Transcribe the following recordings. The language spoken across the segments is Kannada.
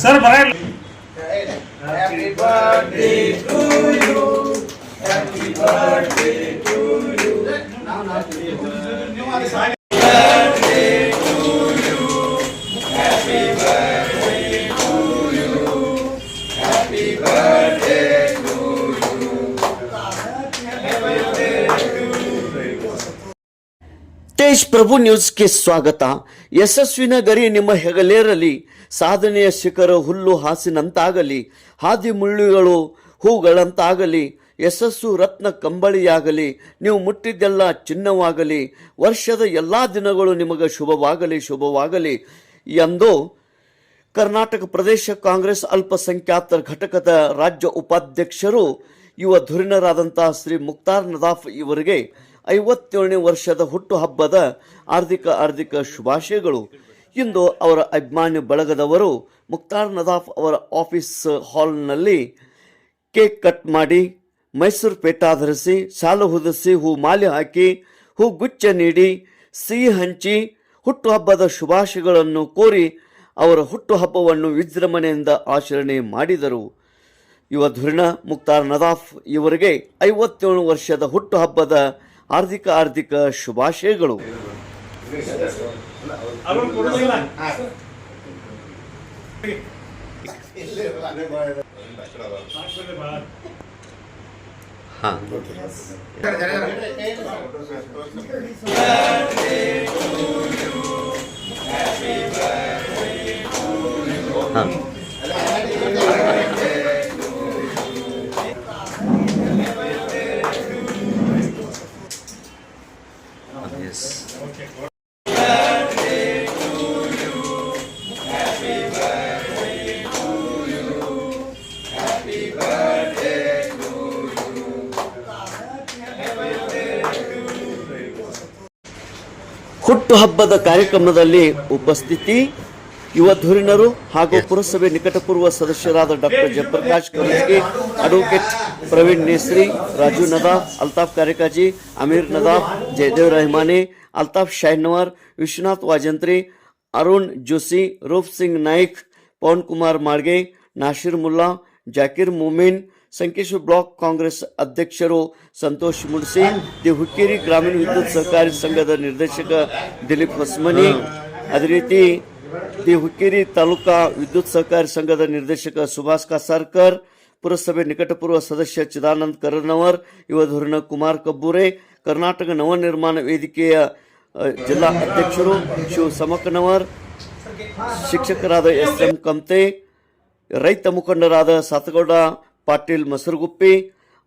ಸರ್ ಬರಲ್ಲ. Happy birthday to you. Happy birthday to you. Happy birthday to you. Happy birthday to you. Happy birthday to you. Tej ಪ್ರಭು ನ್ಯೂಸ್ಗೆ ಸ್ವಾಗತ. ಯಶಸ್ವಿನ ಗರಿ ನಿಮ್ಮ ಹೆಗಲೇರಲಿ, ಸಾಧನೆಯ ಶಿಖರ ಹುಲ್ಲು ಹಾಸಿನಂತಾಗಲಿ, ಹಾದಿ ಮುಳ್ಳುಗಳು ಹೂಗಳಂತಾಗಲಿ, ಯಶಸ್ಸು ರತ್ನ ಕಂಬಳಿಯಾಗಲಿ, ನೀವು ಮುಟ್ಟಿದ್ದೆಲ್ಲ ಚಿನ್ನವಾಗಲಿ, ವರ್ಷದ ಎಲ್ಲ ದಿನಗಳು ನಿಮಗೆ ಶುಭವಾಗಲಿ ಎಂದು ಕರ್ನಾಟಕ ಪ್ರದೇಶ ಕಾಂಗ್ರೆಸ್ ಅಲ್ಪಸಂಖ್ಯಾತರ ಘಟಕದ ರಾಜ್ಯ ಉಪಾಧ್ಯಕ್ಷರು ಯುವ ಧುರೀಣರಾದಂತಹ ಶ್ರೀ ಮುಕ್ತಾರ್ ನದಾಫ್ ಇವರಿಗೆ 57ನೇ ವರ್ಷದ ಹುಟ್ಟುಹಬ್ಬದ ಹಾರ್ದಿಕ ಶುಭಾಶಯಗಳು. ಇಂದು ಅವರ ಅಭಿಮಾನಿ ಬಳಗದವರು ಮುಕ್ತಾರ್ ನದಾಫ್ ಅವರ ಆಫೀಸ್ ಹಾಲ್ನಲ್ಲಿ ಕೇಕ್ ಕಟ್ ಮಾಡಿ, ಮೈಸೂರು ಪೇಟ ಧರಿಸಿ, ಶಾಲು ಹೊದಿಸಿ, ಹೂ ಮಾಲೆ ಹಾಕಿ, ಹೂ ಗುಚ್ಛ ನೀಡಿ, ಸಿಹಿ ಹಂಚಿ ಹುಟ್ಟುಹಬ್ಬದ ಶುಭಾಶಯಗಳನ್ನು ಕೋರಿ ಅವರ ಹುಟ್ಟುಹಬ್ಬವನ್ನು ವಿಜೃಂಭಣೆಯಿಂದ ಆಚರಣೆ ಮಾಡಿದರು. ಯುವ ಧುರೀಣ ಮುಕ್ತಾರ್ ನದಾಫ್ ಇವರಿಗೆ 57 ವರ್ಷದ ಹುಟ್ಟುಹಬ್ಬದ ಹಾರ್ದಿಕ ಶುಭಾಶಯಗಳು. ಹುಟ್ಟುಹಬ್ಬದ ಕಾರ್ಯಕ್ರಮದಲ್ಲಿ ಉಪಸ್ಥಿತಿ ಯುವ ಧುರೀಣರು ಹಾಗೂ ಪುರಸಭೆ ನಿಕಟಪೂರ್ವ ಸದಸ್ಯರಾದ doctor Jayaprakash Kalasgi, advocate Praveen Nesri, Raju Nadaf, Altaf Karekaji, Ameer Nadaf, Jayadev Rahmani, Altaf Shahinavar, Vishwanath Vajantri, Arun Joshi, Roop Singh Naik, Pavan Kumar Malge, Nasir Mulla, Zakir Mumin, Sankeshwar block Congress ಅಧ್ಯಕ್ಷರು ಸಂತೋಷ್ ಮುಡ್ಸಿ, ದಿ ಹುಕ್ಕೇರಿ ಗ್ರಾಮೀಣ ವಿದ್ಯುತ್ ಸಹಕಾರಿ ಸಂಘದ ನಿರ್ದೇಶಕ ದಿಲೀಪ್ ಹೊಸ್ಮನಿ, ಅದೇ ರೀತಿ ದಿ ಹುಕ್ಕೇರಿ ತಾಲೂಕಾ ವಿದ್ಯುತ್ ಸಹಕಾರಿ ಸಂಘದ ನಿರ್ದೇಶಕ ಸುಭಾಷ್ ಕಾಸಾರ್ಕರ್, ಪುರಸಭೆ ನಿಕಟಪೂರ್ವ ಸದಸ್ಯ ಚಿದಾನಂದ್ ಕರ್ನವರ್, ಯುವ ಧುರೀಣ ಕುಮಾರ್ ಕಬ್ಬೂರೆ, ಕರ್ನಾಟಕ ನವನಿರ್ಮಾಣ ವೇದಿಕೆಯ ಜಿಲ್ಲಾ ಅಧ್ಯಕ್ಷರು ಶಿವ ಸಮಕನವರ್, ಶಿಕ್ಷಕರಾದ ಎಸ್.ಎಂ. ಕಮ್ತೆ, ರೈತ ಮುಖಂಡರಾದ ಸಾತಗೌಡ ಪಾಟೀಲ್ ಮಸರಗುಪ್ಪಿ,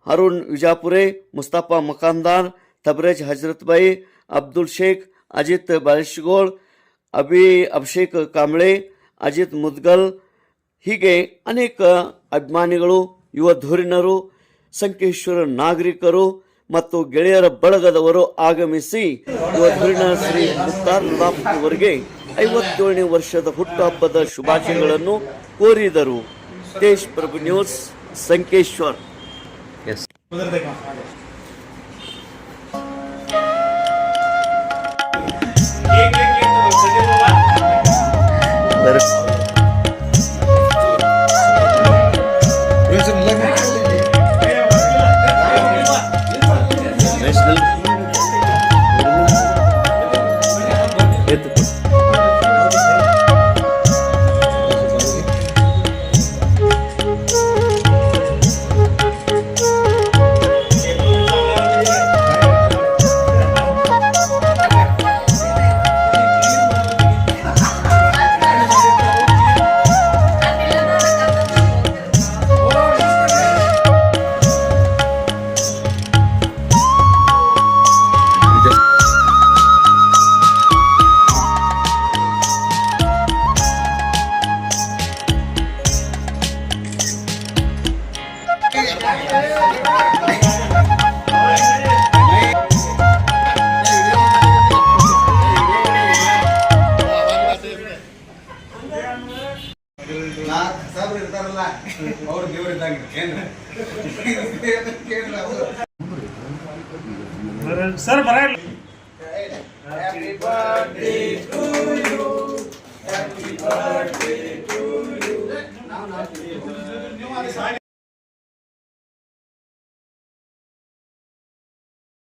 ಅರುಣ್ ವಿಜಾಪುರೆ, ಮುಸ್ತಫಾ ಮಕಾಂದಾರ್, ತಬರೇಜ್ ಹಜರತ್ಬಾಯಿ, ಅಬ್ದುಲ್ ಶೇಖ್, ಅಜಿತ್ ಬಾಲಿಶಗೋಳ್, ಅಭಿಷೇಕ್ ಕಾಂಬ್ಳೆ, ಅಜಿತ್ ಮುದ್ಗಲ್, ಹೀಗೆ ಅನೇಕ ಅಭಿಮಾನಿಗಳು, ಯುವ ಧುರೀಣರು, ಸಂಕೇಶ್ವರ ನಾಗರಿಕರು ಮತ್ತು ಗೆಳೆಯರ ಬಳಗದವರು ಆಗಮಿಸಿ ಯುವ ಧುರೀಣ ಶ್ರೀ ಮುಕ್ತಾರ್ ನದಾಫ್ ಅವರಿಗೆ 57ನೇ ವರ್ಷದ ಹುಟ್ಟುಹಬ್ಬದ ಶುಭಾಶಯಗಳನ್ನು ಕೋರಿದರು. ತೇಜ್ ಪ್ರಭು ನ್ಯೂಸ್, ಸಂಕೇಶ್ವರ್. ಸರ್ ಬರಲ್ಲ. Happy birthday to you. Happy birthday to you. ಮಾಡ್ತೀವಿ.